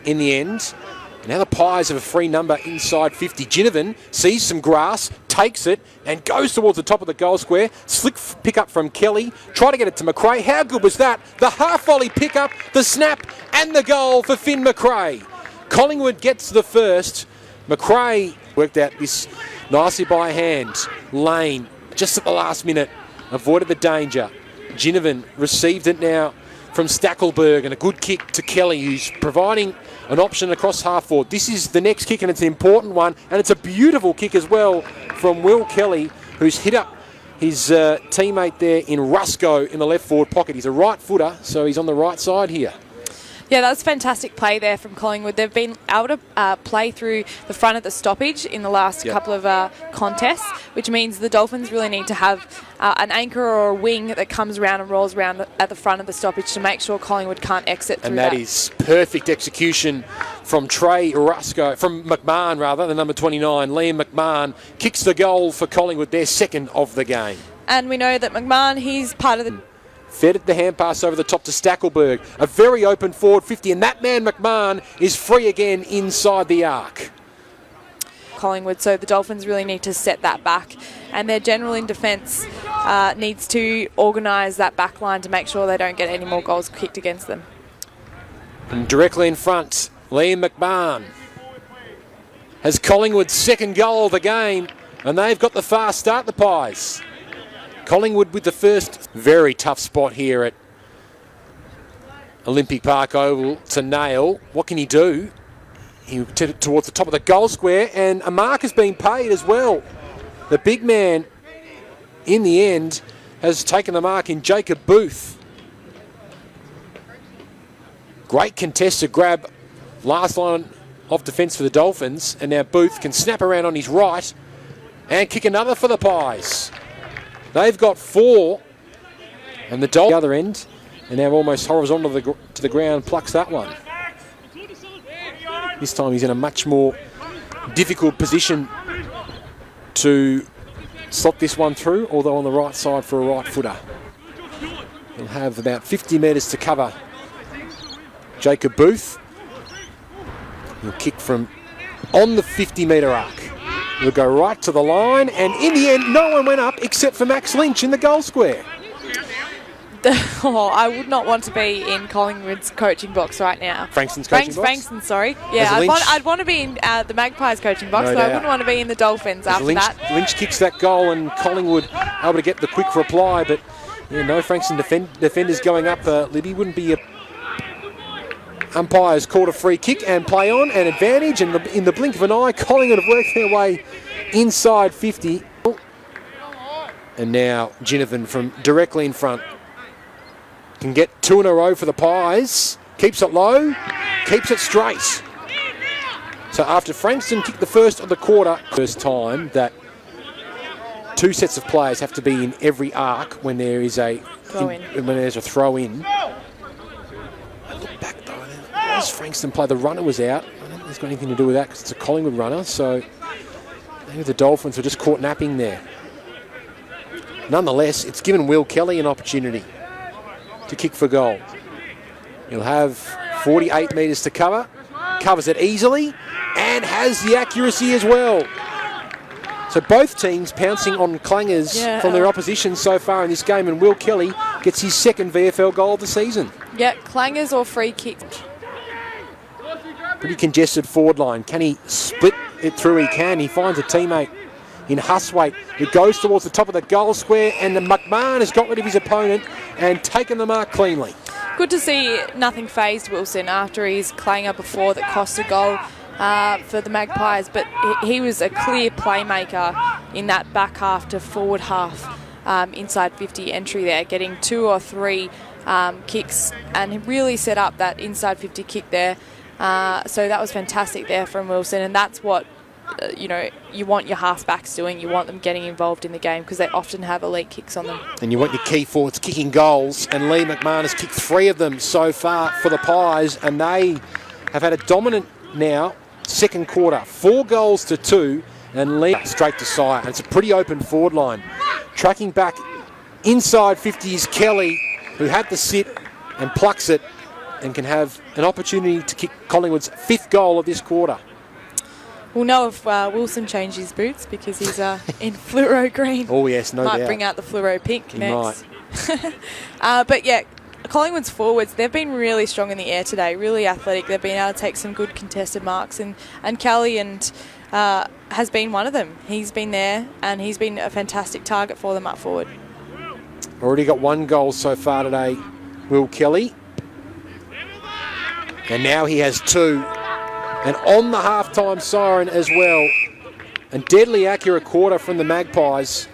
in the end. And now the Pies have a free number inside 50. Ginnivan sees some grass, takes it, and goes towards the top of the goal square. Slick pick up from Kelly. Try to get it to McRae. How good was that? The half volley pick up, the snap, and the goal for Finn McRae. Collingwood gets the first. McRae worked out this nicely by hand. Lane, just at the last minute, avoided the danger. Ginnivan received it now from Stackelberg, and a good kick to Kelly, who's providing an option across half forward. This is the next kick, and it's an important one, and it's a beautiful kick as well from Will Kelly, who's hit up his teammate there in Rusco in the left forward pocket. He's a right footer, so he's on the right side here. Yeah, that was fantastic play there from Collingwood. They've been able to play through the front of the stoppage in the last couple of contests, which means the Dolphins really need to have an anchor or a wing that comes around and rolls around at the front of the stoppage to make sure Collingwood can't exit through that. And that is perfect execution from McMahon rather, the number 29. Liam McMahon kicks the goal for Collingwood, their second of the game. And we know that McMahon, he's part of the... Fed the hand pass over the top to Stackelberg. A very open forward 50, and that man McMahon is free again inside the arc. Collingwood, so the Dolphins really need to set that back, and their general in defence needs to organise that back line to make sure they don't get any more goals kicked against them. And directly in front, Liam McMahon has Collingwood's second goal of the game, and they've got the fast start, the Pies. Collingwood with the first. Very tough spot here at Olympic Park Oval to nail. What can he do? He towards the top of the goal square, and a mark has been paid as well. The big man, in the end, has taken the mark in Jacob Booth. Great contested grab. Last line of defence for the Dolphins, and now Booth can snap around on his right and kick another for the Pies. They've got 4, and the Dolphins, the other end, and now almost horizontal to the ground, plucks that one. This time he's in a much more difficult position to slot this one through, although on the right side for a right footer. He'll have about 50 metres to cover. Jacob Booth. He'll kick from on the 50-metre arc. He'll go right to the line, and in the end, no one went up except for Max Lynch in the goal square. I would not want to be in Collingwood's coaching box right now. Frankston's coaching box? Frankston, sorry. Yeah, I'd want to be in the Magpies coaching box, but I wouldn't want to be in the Dolphins after that. Lynch kicks that goal, and Collingwood able to get the quick reply, but no Frankston defenders going up. Libby wouldn't be a... Umpires called a free kick and play on, and advantage, and in the blink of an eye, Collingwood have worked their way inside 50. And now Ginnivan from directly in front can get 2 in a row for the Pies. Keeps it low, keeps it straight. So after Frankston kicked the first of the quarter, first time that 2 sets of players have to be in every arc when there is a throw in. As Frankston play, the runner was out. I don't think it's got anything to do with that because it's a Collingwood runner, so maybe the Dolphins were just caught napping there. Nonetheless, it's given Will Kelly an opportunity to kick for goal. He'll have 48 metres to cover, covers it easily, and has the accuracy as well. So both teams pouncing on clangers from their opposition so far in this game, and Will Kelly gets his second VFL goal of the season. Yeah, clangers or free kicks. Pretty congested forward line. Can he split it through? He can. He finds a teammate in Huswaite who goes towards the top of the goal square, and the McMahon has got rid of his opponent and taken the mark cleanly. Good to see nothing phased Wilson after his clanger before that cost a goal for the Magpies, but he was a clear playmaker in that back half to forward half inside 50 entry there, getting 2 or 3 kicks, and he really set up that inside 50 kick there. So that was fantastic there from Wilson, and that's what you want your halfbacks doing. You want them getting involved in the game because they often have elite kicks on them. And you want your key forwards kicking goals, and Lee McMahon has kicked 3 of them so far for the Pies, and they have had a dominant now second quarter, 4 goals to 2, and Lee straight to Sire. And it's a pretty open forward line. Tracking back inside 50 is Kelly, who had to sit and plucks it. and can have an opportunity to kick Collingwood's 5th goal of this quarter. We'll know if Wilson changed his boots because he's in fluoro green. Oh yes, no doubt. Might bring out the fluoro pink He next. But yeah, Collingwood's forwards, they've been really strong in the air today, really athletic. They've been able to take some good contested marks, and Kelly has been one of them. He's been there and he's been a fantastic target for them up forward. Already got 1 goal so far today, Will Kelly. And now he has 2. And on the halftime siren as well. And deadly accurate quarter from the Magpies.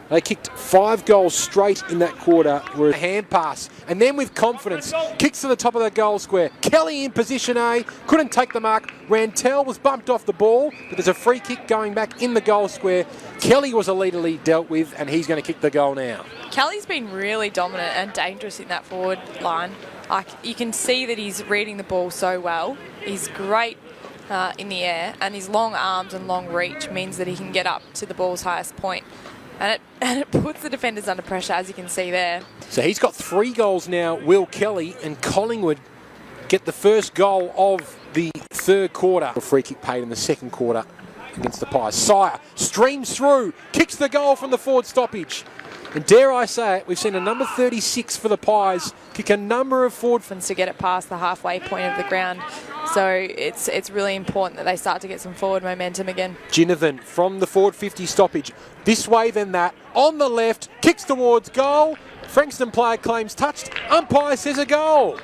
They kicked 5 goals straight in that quarter. A hand pass. And then with confidence, kicks to the top of the goal square. Kelly in position A. Couldn't take the mark. Rantel was bumped off the ball. But there's a free kick going back in the goal square. Kelly was immediately dealt with, and he's going to kick the goal now. Kelly's been really dominant and dangerous in that forward line. You can see that he's reading the ball so well. He's great in the air, and his long arms and long reach means that he can get up to the ball's highest point. And it puts the defenders under pressure, as you can see there. So he's got 3 goals now, Will Kelly, and Collingwood get the first goal of the 3rd quarter. A free kick paid in the 2nd quarter against the Pies. Sire streams through, kicks the goal from the forward stoppage. And dare I say it, we've seen a number 36 for the Pies kick a number of forward to get it past the halfway point of the ground. So it's really important that they start to get some forward momentum again. Ginnivan from the forward 50 stoppage. This way then that. On the left, kicks towards goal. Frankston player claims touched. Umpire says a goal.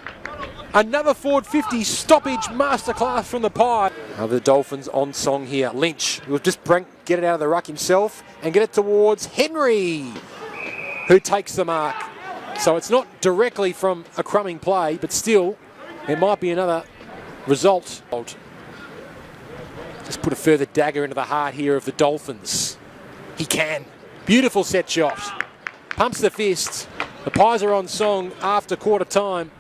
Another forward 50 stoppage masterclass from the Pies. The Dolphins on song here. Lynch will just get it out of the ruck himself and get it towards Henry, who takes the mark. So it's not directly from a crumbing play, but still, it might be another result. Just put a further dagger into the heart here of the Dolphins. He can. Beautiful set shot. Pumps the fist. The Pies are on song after quarter time.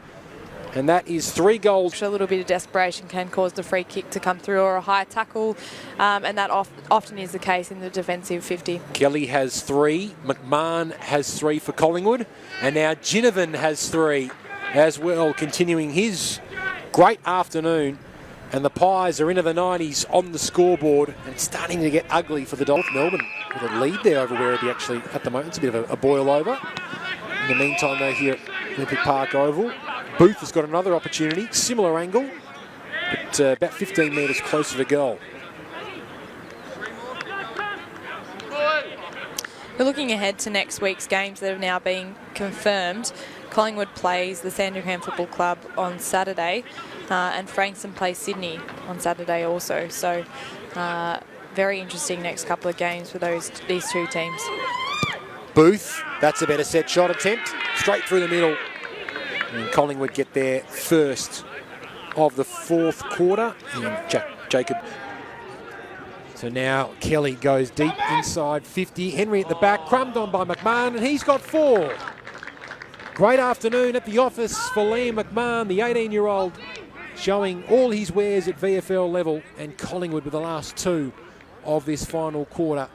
And that is 3 goals. A little bit of desperation can cause the free kick to come through or a high tackle, and that often is the case in the defensive 50. Kelly has 3, McMahon has 3 for Collingwood, and now Ginnivan has 3 as well, continuing his great afternoon. And the Pies are into the 90s on the scoreboard, and it's starting to get ugly for the Dolphins. Melbourne with a lead there over Werribee actually at the moment. It's a bit of a boil over. In the meantime, though, here at Olympic Park Oval, Booth has got another opportunity, similar angle, but about 15 metres closer to goal. We're looking ahead to next week's games that have now been confirmed. Collingwood plays the Sandringham Football Club on Saturday, and Frankston plays Sydney on Saturday also. So very interesting next couple of games for these 2 teams. Booth, that's a better set shot attempt, straight through the middle. And Collingwood get their first of the 4th quarter. And Jacob. So now Kelly goes deep inside 50. Henry at the back, crumbed on by McMahon, and he's got 4. Great afternoon at the office for Liam McMahon, the 18-year-old, showing all his wares at VFL level, and Collingwood with the last 2 of this final quarter